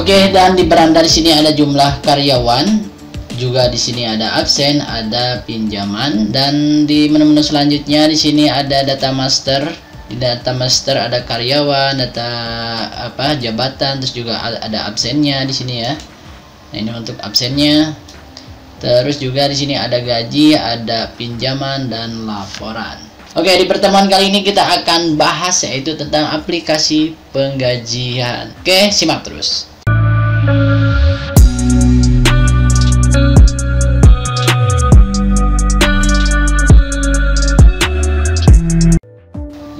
Oke, dan di beranda di sini ada jumlah karyawan, juga di sini ada absen, ada pinjaman, dan di menu-menu selanjutnya di sini ada data master. Di data master ada karyawan, data jabatan, terus juga ada absennya di sini ya. Nah, ini untuk absennya. Terus juga di sini ada gaji, ada pinjaman dan laporan. Oke, di pertemuan kali ini kita akan bahas yaitu tentang aplikasi penggajian. Oke, simak terus.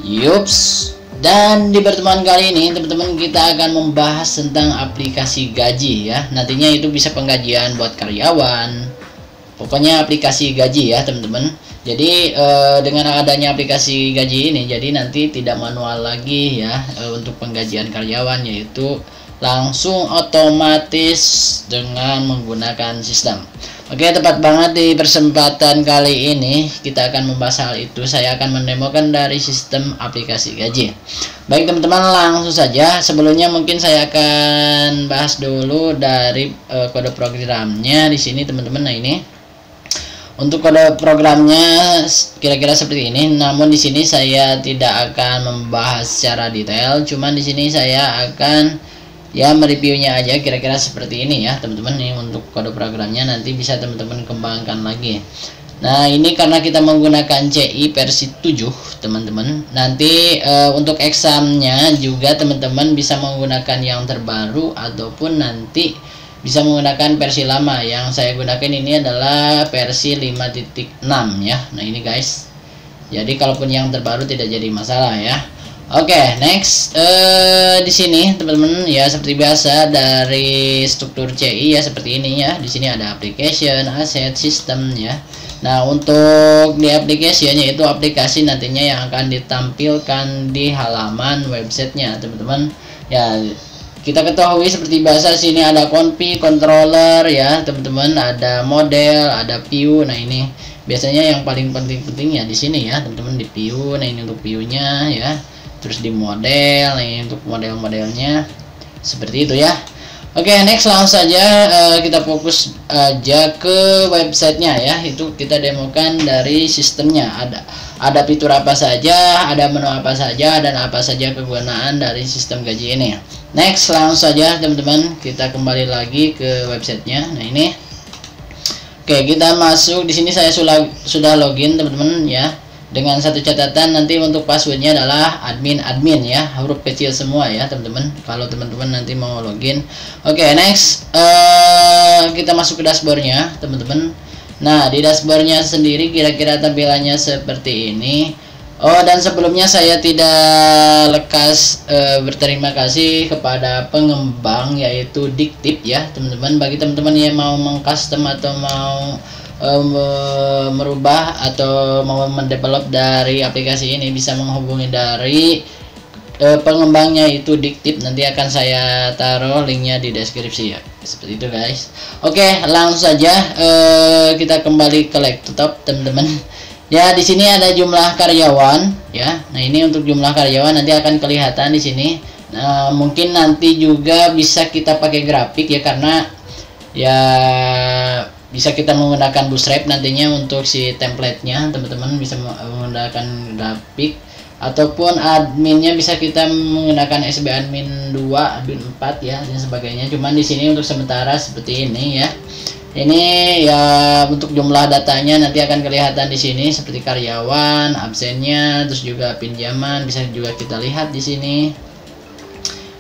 Yups. Dan di pertemuan kali ini teman-teman kita akan membahas tentang aplikasi gaji ya. Nantinya itu bisa penggajian buat karyawan. Pokoknya aplikasi gaji ya teman-teman. Jadi dengan adanya aplikasi gaji ini jadi nanti tidak manual lagi ya untuk penggajian karyawan, yaitu langsung otomatis dengan menggunakan sistem. Oke, tepat banget di kesempatan kali ini kita akan membahas hal itu. Saya akan mendemokan dari sistem aplikasi gaji. Baik teman-teman, langsung saja. Sebelumnya mungkin saya akan bahas dulu dari kode programnya di sini teman-teman. Nah, ini untuk kode programnya kira-kira seperti ini. Namun di sini saya tidak akan membahas secara detail. Cuman di sini saya akan ya mereviewnya aja kira-kira seperti ini ya teman-teman. Nih untuk kode programnya nanti bisa teman-teman kembangkan lagi. Nah, ini karena kita menggunakan CI versi 7 teman-teman. Nanti untuk examnya juga teman-teman bisa menggunakan yang terbaru ataupun nanti bisa menggunakan versi lama. Yang saya gunakan ini adalah versi 5.6 ya. Nah, ini guys. Jadi kalaupun yang terbaru tidak jadi masalah ya. Oke, next di sini teman-teman ya seperti biasa dari struktur CI ya seperti ini ya. Di sini ada application, asset, system ya. Nah, untuk di application yaitu aplikasi nantinya yang akan ditampilkan di halaman websitenya teman-teman. Ya, kita ketahui seperti biasa sini ada config, controller ya teman-teman, ada model, ada view. Nah, ini biasanya yang paling penting ya di sini ya teman-teman, di view. Nah, ini untuk view-nya ya. Terus di model, ini untuk model-modelnya seperti itu ya. Oke, next langsung saja kita fokus aja ke websitenya ya. Itu kita demokan dari sistemnya. Ada fitur apa saja, ada menu apa saja, dan apa saja kegunaan dari sistem gaji ini. Next langsung saja teman-teman kita kembali lagi ke websitenya. Nah, ini oke, kita masuk di sini. Saya sudah login teman-teman ya. Dengan satu catatan, nanti untuk passwordnya adalah admin ya, huruf kecil semua ya teman-teman kalau teman-teman nanti mau login. Oke, next kita masuk ke dashboardnya teman-teman. Nah, di dashboardnya sendiri kira-kira tampilannya seperti ini. Oh, dan sebelumnya saya tidak lekas berterima kasih kepada pengembang yaitu Dictip ya teman-teman. Bagi teman-teman yang mau mengcustom atau mau merubah atau mau mendevelop dari aplikasi ini bisa menghubungi dari pengembangnya itu Dictip. Nanti akan saya taruh linknya di deskripsi ya, seperti itu guys. Oke, langsung saja kita kembali ke laptop teman-teman. Ya, di sini ada jumlah karyawan ya. Nah, ini untuk jumlah karyawan nanti akan kelihatan di sini. Nah, mungkin nanti juga bisa kita pakai grafik ya, karena ya bisa kita menggunakan Bootstrap nantinya untuk si template-nya teman-teman, bisa menggunakan grafik ataupun adminnya bisa kita menggunakan SB admin 2, admin 4 ya dan sebagainya. Cuman di sini untuk sementara seperti ini ya. Ini ya untuk jumlah datanya nanti akan kelihatan di sini seperti karyawan, absennya, terus juga pinjaman bisa juga kita lihat di sini.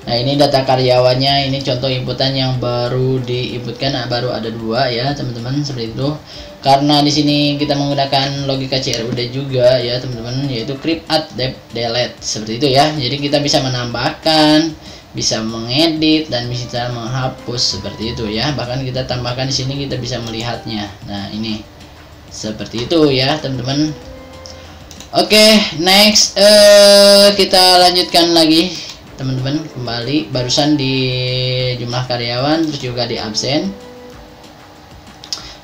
Nah, ini data karyawannya, ini contoh inputan yang baru diinputkan. Nah, baru ada 2 ya teman-teman, seperti itu. Karena di sini kita menggunakan logika CRUD juga ya teman-teman, yaitu create, add, delete seperti itu ya. Jadi kita bisa menambahkan, bisa mengedit, dan bisa menghapus seperti itu ya. Bahkan kita tambahkan di sini kita bisa melihatnya. Nah, ini seperti itu ya teman-teman. Oke, next kita lanjutkan lagi teman-teman, kembali barusan di jumlah karyawan terus juga di absen.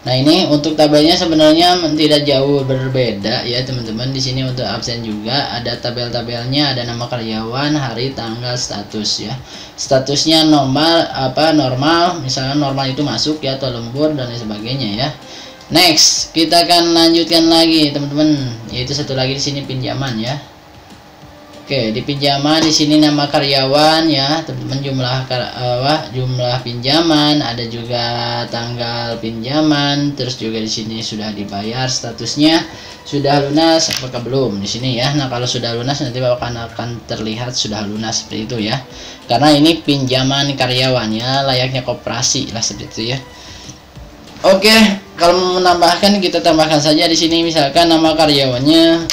Nah, ini untuk tabelnya sebenarnya tidak jauh berbeda ya teman-teman. Di sini untuk absen juga ada tabel-tabelnya, ada nama karyawan, hari, tanggal, status ya. Statusnya normal, normal, misalnya normal itu masuk ya, atau lembur dan lain sebagainya ya. Next, kita akan lanjutkan lagi teman-teman, yaitu satu lagi di sini pinjaman ya. Oke, di pinjaman di sini nama karyawan ya, teman-teman, jumlah pinjaman, ada juga tanggal pinjaman, terus juga di sini sudah dibayar, statusnya sudah lunas apakah belum di sini ya. Nah, kalau sudah lunas nanti akan terlihat sudah lunas seperti itu ya. Karena ini pinjaman karyawan ya, layaknya koperasi lah seperti itu ya. Oke, kalau mau menambahkan kita tambahkan saja di sini misalkan nama karyawannya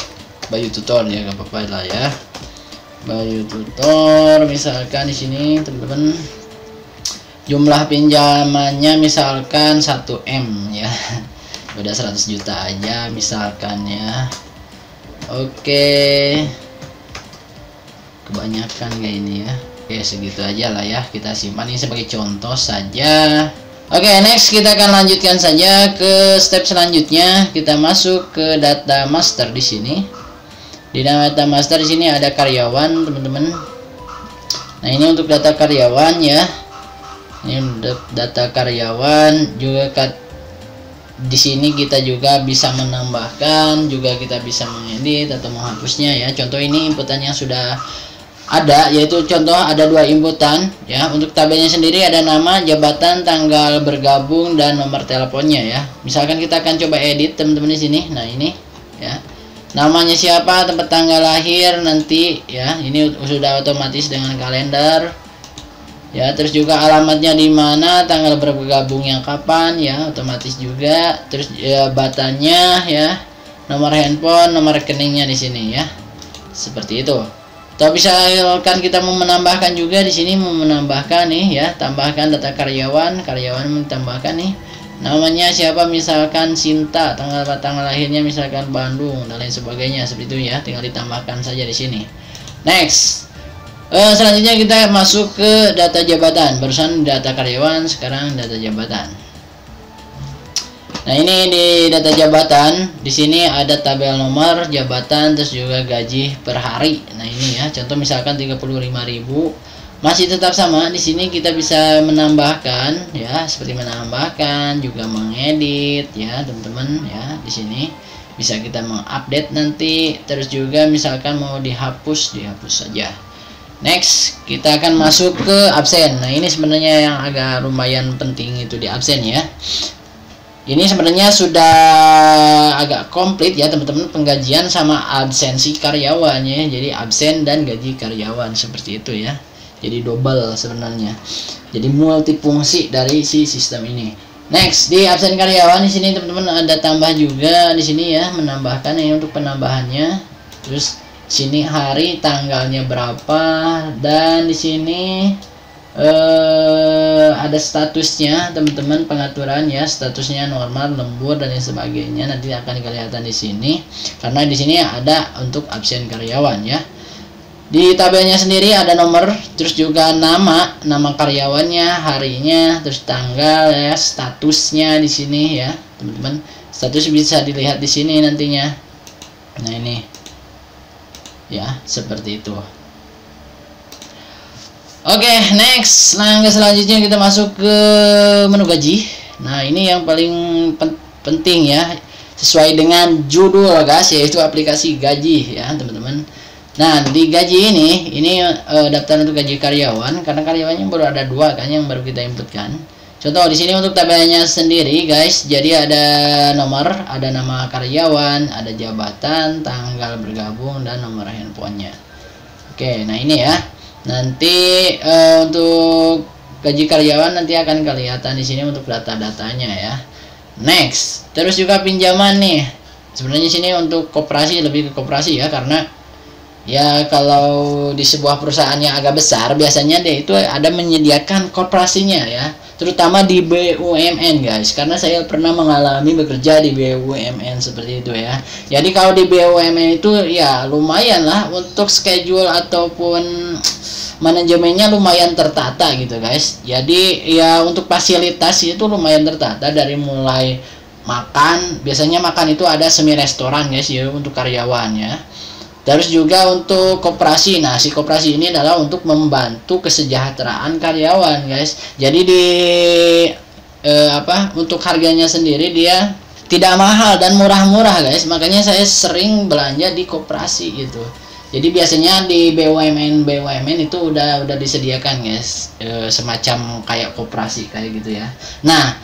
Bayu Tutor ya, gak apa-apa lah ya. Bayu Tutor misalkan di sini teman-teman, jumlah pinjamannya misalkan 1M ya, udah 100 juta aja misalkan ya. Oke, kebanyakan kayak ini ya. Oke, segitu aja lah ya, kita simpan ini sebagai contoh saja. Oke, next kita akan lanjutkan saja ke step selanjutnya. Kita masuk ke data master di sini. Di data master di sini ada karyawan, teman-teman. Nah, ini untuk data karyawan ya. Ini untuk data karyawan juga di sini kita juga bisa menambahkan, juga kita bisa mengedit atau menghapusnya ya. Contoh ini inputan yang sudah ada, yaitu contoh ada 2 inputan ya. Untuk tabelnya sendiri ada nama, jabatan, tanggal bergabung dan nomor teleponnya ya. Misalkan kita akan coba edit teman-teman di sini. Nah, ini ya. Namanya siapa, tempat tanggal lahir nanti ya. Ini sudah otomatis dengan kalender. Ya, terus juga alamatnya di mana, tanggal bergabung yang kapan ya, otomatis juga. Terus jabatannya ya, nomor handphone, nomor rekeningnya di sini ya. Seperti itu. Atau misalkan kita mau menambahkan juga di sini, mau menambahkan nih ya, tambahkan data karyawan menambahkan nih namanya siapa, misalkan Sinta, tanggal lahirnya misalkan Bandung dan lain sebagainya seperti itu ya, tinggal ditambahkan saja di sini. Next, selanjutnya kita masuk ke data jabatan. Barusan data karyawan, sekarang data jabatan. Nah, ini di data jabatan di sini ada tabel nomor jabatan, terus juga gaji per hari. Nah, ini ya, contoh misalkan 35.000. Masih tetap sama, di sini kita bisa menambahkan ya, seperti menambahkan, juga mengedit ya, teman-teman ya. Di sini bisa kita mengupdate nanti, terus juga misalkan mau dihapus saja. Next, kita akan masuk ke absen. Nah, ini sebenarnya yang agak lumayan penting itu di absen ya. Ini sebenarnya sudah agak komplit ya teman-teman, penggajian sama absensi karyawannya. Jadi absen dan gaji karyawan seperti itu ya. Jadi double sebenarnya. Jadi multifungsi dari si sistem ini. Next, di absen karyawan di sini teman-teman ada tambah juga di sini ya, menambahkan ini untuk penambahannya. Terus sini hari, tanggalnya berapa, dan di sini ada statusnya teman-teman, pengaturan ya, statusnya normal, lembur dan lain sebagainya. Nanti akan kelihatan di sini karena di sini ada untuk absen karyawan ya. Di tabelnya sendiri ada nomor, terus juga nama karyawannya, harinya, terus tanggal ya, statusnya di sini ya teman-teman. Status bisa dilihat di sini nantinya. Nah, ini ya, seperti itu. Oke, next, langkah selanjutnya kita masuk ke menu gaji. Nah, ini yang paling penting ya, sesuai dengan judul guys, yaitu aplikasi gaji ya teman-teman. Nah, di gaji ini daftar untuk gaji karyawan, karena karyawannya baru ada 2 kan yang baru kita inputkan. Contoh di sini untuk tabelnya sendiri guys, jadi ada nomor, ada nama karyawan, ada jabatan, tanggal bergabung dan nomor handphonenya. Oke, nah ini ya. Nanti untuk gaji karyawan nanti akan kelihatan di sini untuk data-datanya ya. Next, terus juga pinjaman nih. Sebenarnya sini untuk koperasi, lebih ke koperasi ya, karena ya kalau di sebuah perusahaan yang agak besar biasanya dia itu ada menyediakan koperasinya ya, terutama di BUMN guys, karena saya pernah mengalami bekerja di BUMN seperti itu ya. Jadi kalau di BUMN itu ya lumayan lah untuk schedule ataupun manajemennya lumayan tertata gitu guys. Jadi ya untuk fasilitas itu lumayan tertata, dari mulai makan. Biasanya makan itu ada semi restoran guys ya untuk karyawan ya. Terus juga untuk koperasi. Nah, si koperasi ini adalah untuk membantu kesejahteraan karyawan guys. Jadi di untuk harganya sendiri dia tidak mahal dan murah-murah guys. Makanya saya sering belanja di koperasi gitu. Jadi biasanya di BUMN itu udah disediakan guys, semacam kayak koperasi kayak gitu ya. Nah,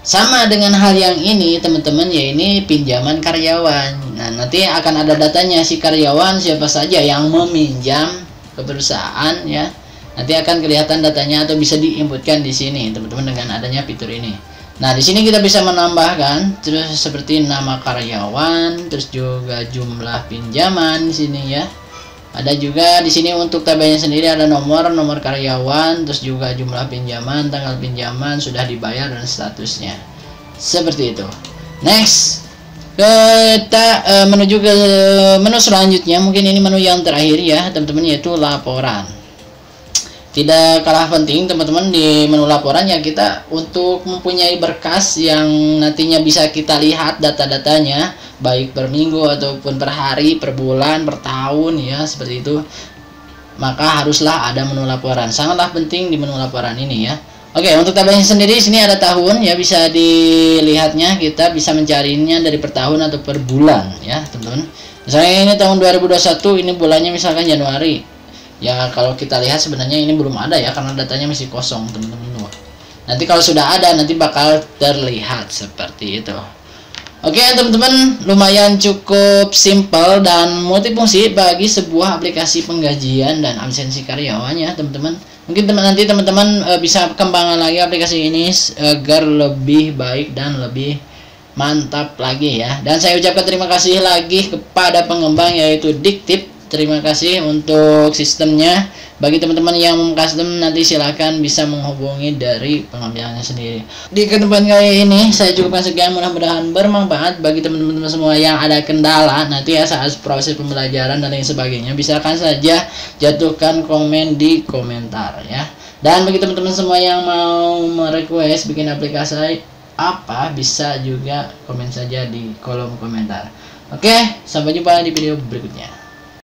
sama dengan hal yang ini teman-teman, ya ini pinjaman karyawan. Nah, nanti akan ada datanya si karyawan siapa saja yang meminjam ke perusahaan ya. Nanti akan kelihatan datanya atau bisa diinputkan di sini teman-teman dengan adanya fitur ini. Nah, di sini kita bisa menambahkan terus seperti nama karyawan, terus juga jumlah pinjaman di sini ya. Ada juga di sini untuk tabelnya sendiri ada nomor karyawan, terus juga jumlah pinjaman, tanggal pinjaman, sudah dibayar dan statusnya. Seperti itu. Next, kita menuju ke menu selanjutnya. Mungkin ini menu yang terakhir ya, teman-teman, yaitu laporan. Tidak kalah penting teman-teman di menu laporan ya, kita untuk mempunyai berkas yang nantinya bisa kita lihat data-datanya baik per minggu ataupun per hari, per bulan, per tahun ya, seperti itu. Maka haruslah ada menu laporan. Sangatlah penting di menu laporan ini ya. Oke, untuk tabelnya sendiri sini ada tahun ya, bisa dilihatnya, kita bisa mencarinya dari per tahun atau per bulan ya, teman-teman. Misalnya ini tahun 2021, ini bulannya misalkan Januari. Ya, kalau kita lihat sebenarnya ini belum ada ya, karena datanya masih kosong teman-teman. Nanti kalau sudah ada nanti bakal terlihat seperti itu. Oke teman-teman, lumayan cukup simple dan multifungsi bagi sebuah aplikasi penggajian dan absensi karyawan ya teman-teman. Mungkin nanti teman-teman bisa kembangkan lagi aplikasi ini agar lebih baik dan lebih mantap lagi ya. Dan saya ucapkan terima kasih lagi kepada pengembang yaitu Diktip. Terima kasih untuk sistemnya. Bagi teman-teman yang mau custom nanti silahkan bisa menghubungi dari pengambilannya sendiri. Di kesempatan kali ini saya cukupkan sekian, mudah-mudahan bermanfaat bagi teman-teman semua. Yang ada kendala nanti ya saat proses pembelajaran dan lain sebagainya, silakan saja jatuhkan komen di komentar ya. Dan bagi teman-teman semua yang mau merequest bikin aplikasi apa, bisa juga komen saja di kolom komentar. Oke, sampai jumpa di video berikutnya.